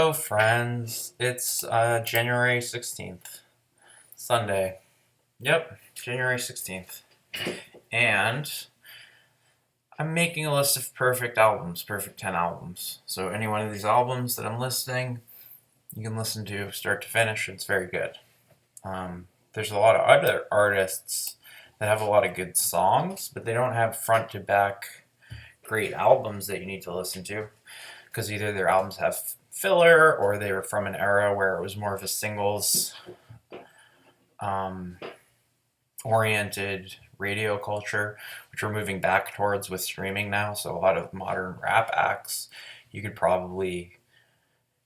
Hello, friends. It's January 16th, Sunday. Yep, January 16th. And I'm making a list of perfect albums, perfect 10 albums. So, any one of these albums that I'm listing, you can listen to start to finish. It's very good. There's a lot of other artists that have a lot of good songs, but they don't have front to back great albums that you need to listen to because either their albums have filler or they were from an era where it was more of a singles um, oriented radio culture, which we're moving back towards with streaming now. So a lot of modern rap acts, you could probably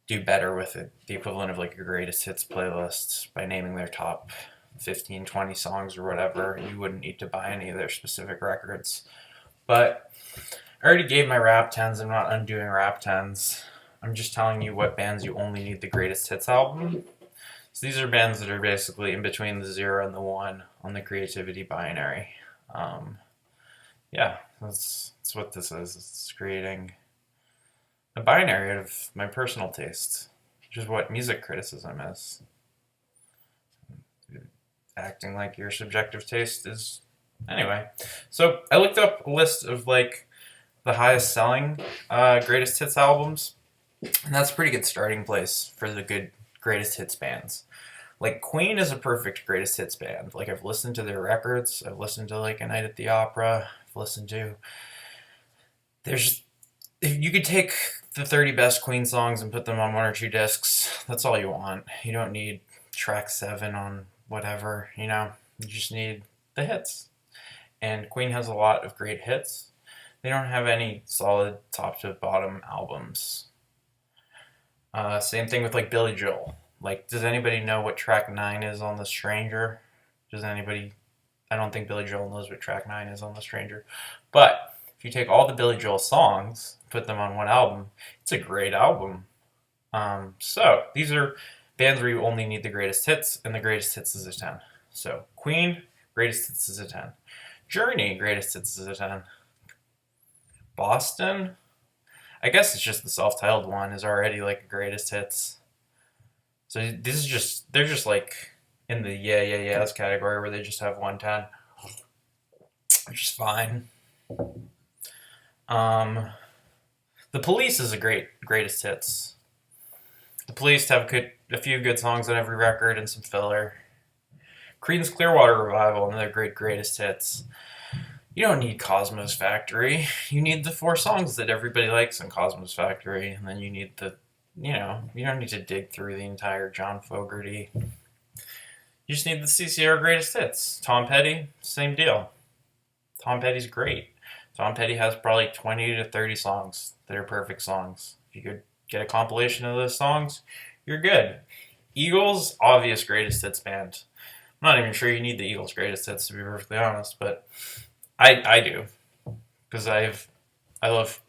do better with it, the equivalent of like your greatest hits playlist by naming their top 15, 20 songs or whatever. You wouldn't need to buy any of their specific records. But I already gave my rap 10s. I'm not undoing rap 10s. I'm just telling you what bands you only need the greatest hits album. So these are bands that are basically in between the 0 and the 1 on the creativity binary. Yeah, that's what this is. It's creating a binary out of my personal taste, which is what music criticism is. Acting like your subjective taste is... Anyway, so I looked up a list of like the highest selling greatest hits albums, and that's a pretty good starting place for the good greatest hits bands. Like Queen is a perfect greatest hits band. Like I've listened to their records. I've listened to like A Night at the Opera. I've listened to... There's... You could take the 30 best Queen songs and put them on one or two discs. That's all you want. You don't need track 7 on whatever, you know? You just need the hits. And Queen has a lot of great hits. They don't have any solid top to bottom albums. Same thing with like Billy Joel. Like, does anybody know what track 9 is on The Stranger? Does anybody... I don't think Billy Joel knows what track 9 is on The Stranger. But if you take all the Billy Joel songs, put them on one album, it's a great album. So these are bands where you only need the greatest hits, and the greatest hits is a 10. So Queen, greatest hits is a 10. Journey, greatest hits is a 10. Boston, I guess it's just the self-titled one is already like a greatest hits. So this is just, they're just like in the yeahs category where they just have 110, which is fine. The Police is a greatest hits. The Police have a few good songs on every record and some filler. Creedence Clearwater Revival, another greatest hits. You don't need Cosmo's Factory. You need the 4 songs that everybody likes in Cosmo's Factory, and then you need you don't need to dig through the entire John Fogerty. You just need the CCR greatest hits. Tom Petty, same deal. Tom Petty's great. Tom Petty has probably 20 to 30 songs that are perfect songs. If you could get a compilation of those songs, you're good. Eagles, obvious greatest hits band. I'm not even sure you need the Eagles' greatest hits, to be perfectly honest, but I do. Because I love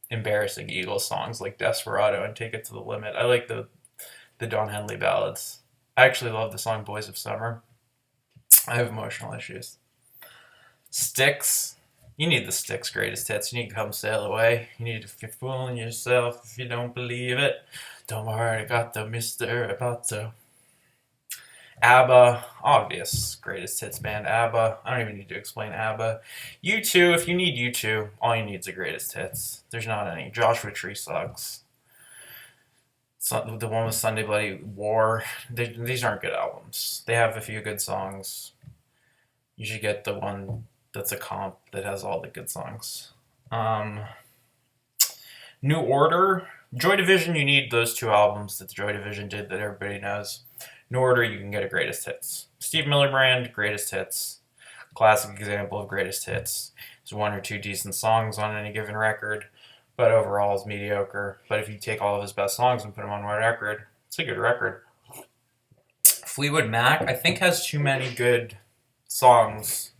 embarrassing Eagles songs like Desperado and Take It to the Limit. I like the Don Henley ballads. I actually love the song Boys of Summer. I have emotional issues. Styx. You need the Styx greatest hits. You need Come Sail Away. You need If You're Fooling Yourself If You Don't Believe It. Don't worry, I got the Mr. About to. ABBA, obvious greatest hits band, ABBA. I don't even need to explain ABBA. U2, if you need U2, all you need is the greatest hits. There's not any. Joshua Tree sucks. The one with Sunday Bloody War. These aren't good albums. They have a few good songs. You should get the one that's a comp that has all the good songs. New Order. Joy Division, you need those 2 albums that Joy Division did that everybody knows. New Order, you can get a greatest hits. Steve Miller Band, greatest hits. Classic example of greatest hits. There's 1 or 2 decent songs on any given record, but overall is mediocre. But if you take all of his best songs and put them on one record, it's a good record. Fleetwood Mac, I think, has too many good songs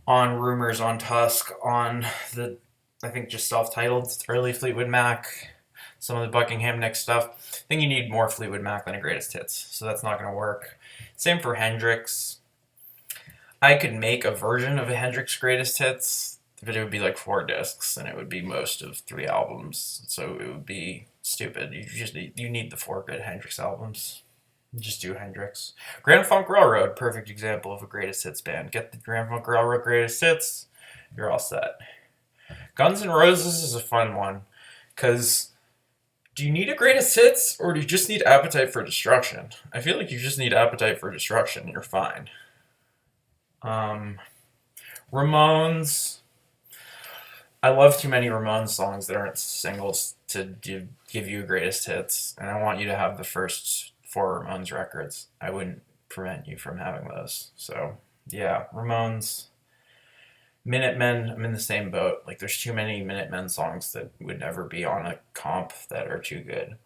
on Rumors, on Tusk, on I think just self-titled early Fleetwood Mac, some of the Buckingham Nicks stuff. I think you need more Fleetwood Mac than a greatest hits, so that's not going to work. Same for Hendrix. I could make a version of a Hendrix greatest hits But it would be like 4 discs, and it would be most of 3 albums. So it would be stupid. You need the 4 good Hendrix albums. Just do Hendrix. Grand Funk Railroad, perfect example of a greatest hits band. Get the Grand Funk Railroad greatest hits, you're all set. Guns N' Roses is a fun one, because do you need a greatest hits, or do you just need Appetite for Destruction? I feel like you just need Appetite for Destruction, and you're fine. Ramones. I love too many Ramones songs that aren't singles to give you a greatest hits, and I want you to have the first 4 Ramones records. I wouldn't prevent you from having those. So, yeah, Ramones. Minutemen, I'm in the same boat. Like, there's too many Minutemen songs that would never be on a comp that are too good.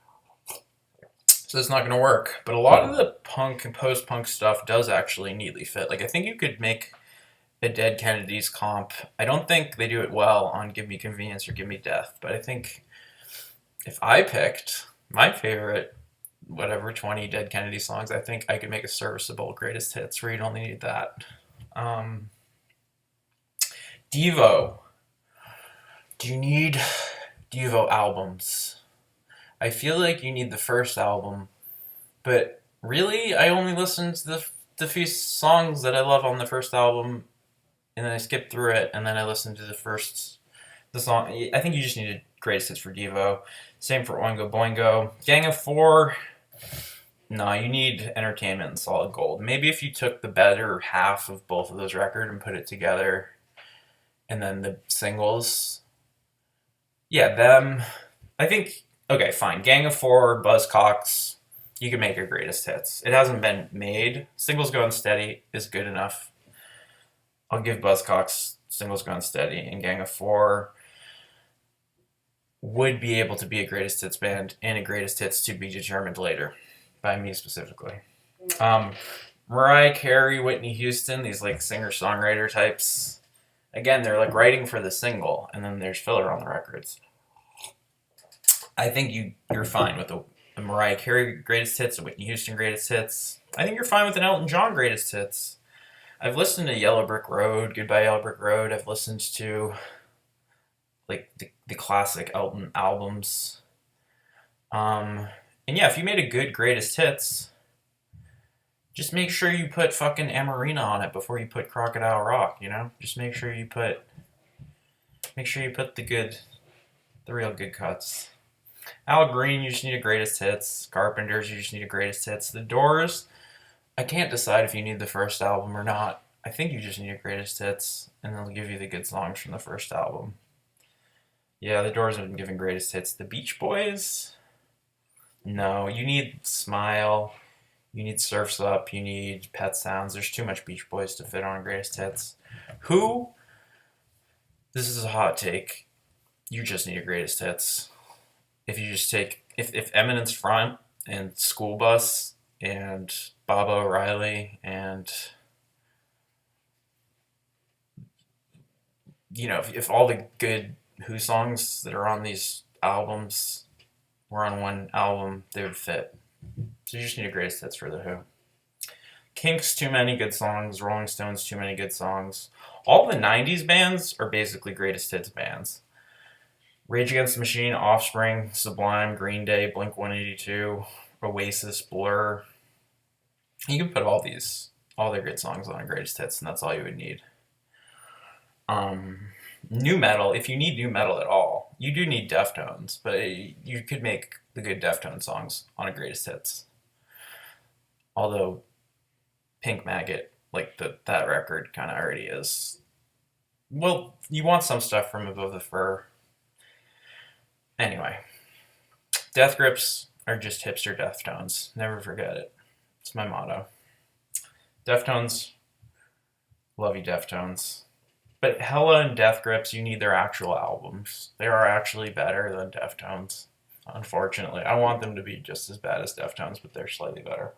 So it's not going to work. But a lot of the punk and post-punk stuff does actually neatly fit. Like, I think you could make a Dead Kennedys comp. I don't think they do it well on Give Me Convenience or Give Me Death, but I think if I picked my favorite, 20 Dead Kennedy songs, I think I could make a serviceable greatest hits where you'd only need that. Devo. Do you need Devo albums? I feel like you need the first album, but really, I only listen to the few songs that I love on the first album, and then I skip through it, and then I listen to the song. I think you just need a greatest hits for Devo. Same for Oingo Boingo. Gang of Four. No, you need Entertainment and Solid Gold. Maybe if you took the better half of both of those records and put it together, and then the singles. Yeah, them. I think, okay, fine. Gang of Four, Buzzcocks, you can make your greatest hits. It hasn't been made. Singles Going Steady is good enough. I'll give Buzzcocks Singles Going Steady, and Gang of Four would be able to be a greatest hits band and a greatest hits to be determined later, by me specifically. Mariah Carey, Whitney Houston, these like singer-songwriter types. Again, they're like writing for the single, and then there's filler on the records. I think you're fine with a Mariah Carey greatest hits, a Whitney Houston greatest hits. I think you're fine with an Elton John greatest hits. I've listened to Yellow Brick Road, Goodbye Yellow Brick Road. I've listened to like the classic Elton albums. And yeah, if you made a good greatest hits, just make sure you put fucking Amarina on it before you put Crocodile Rock, you know? Just make sure you put the real good cuts. Al Green, you just need a greatest hits. Carpenters, you just need a greatest hits. The Doors, I can't decide if you need the first album or not. I think you just need a greatest hits, and they'll give you the good songs from the first album. Yeah, the Doors have been giving greatest hits. The Beach Boys, no, you need Smile. You need Surf's Up. You need Pet Sounds. There's too much Beach Boys to fit on greatest hits. Who? This is a hot take. You just need a greatest hits. If you just take if Eminence Front and School Bus and Baba O'Reilly and if all the good Who songs that are on these albums were on one album, they would fit. So you just need a greatest hits for the Who. Kinks, too many good songs. Rolling Stones, too many good songs. All the 90s bands are basically greatest hits bands. Rage Against the Machine, Offspring, Sublime, Green Day, Blink-182, Oasis, Blur. You can put all their good songs on a greatest hits, and that's all you would need. Nu metal, if you need nu metal at all, you do need Deftones, but you could make the good Deftones songs on a greatest hits. Although Pink Maggot, like that record kind of already is. Well, you want some stuff from Above the Fur. Anyway, Death Grips are just hipster Deftones. Never forget it. It's my motto. Deftones, love you Deftones. But Hella and Death Grips, you need their actual albums. They are actually better than Deftones, unfortunately. I want them to be just as bad as Deftones, but they're slightly better.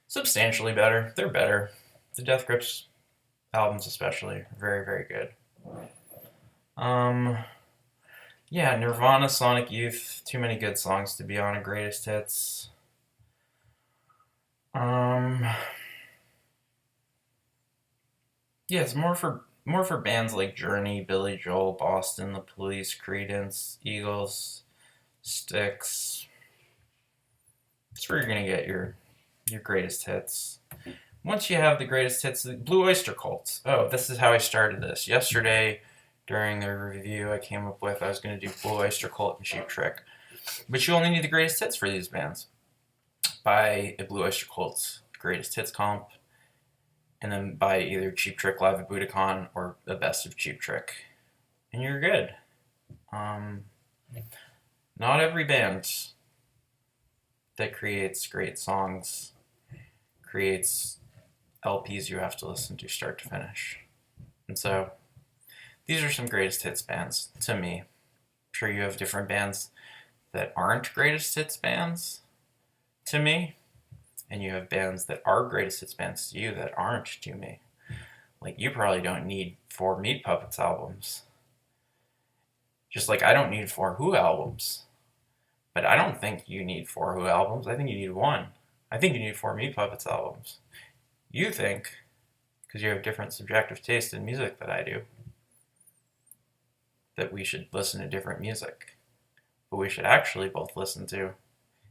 Substantially better. They're better. The Death Grips albums especially are very, very good. Yeah, Nirvana, Sonic Youth, too many good songs to be on a greatest hits. Yeah, it's more for bands like Journey, Billy Joel, Boston, The Police, Creedence, Eagles, Styx. That's where you're gonna get your greatest hits. Once you have the greatest hits, the Blue Oyster Cult. Oh, this is how I started this. Yesterday, during the review, I came up with I was going to do Blue Oyster Cult and Cheap Trick. But you only need the greatest hits for these bands. Buy a Blue Oyster Cult greatest hits comp, and then buy either Cheap Trick Live at Budokan or the best of Cheap Trick. And you're good. Um, Not every band that creates great songs creates LPs you have to listen to start to finish. And so these are some greatest hits bands to me. I'm sure you have different bands that aren't greatest hits bands to me, and you have bands that are greatest hits bands to you that aren't to me. Like, you probably don't need 4 Meat Puppets albums. Just like I don't need 4 Who albums. But I don't think you need 4 Who albums. I think you need one. I think you need 4 Meat Puppets albums. You think, because you have different subjective taste in music than I do, that we should listen to different music. But we should actually both listen to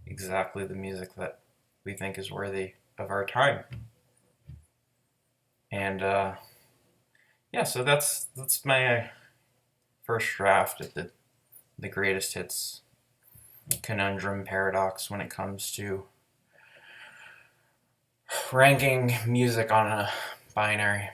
exactly the music that we think is worthy of our time. And yeah, so that's my first draft of the greatest hits conundrum paradox when it comes to ranking music on a binary.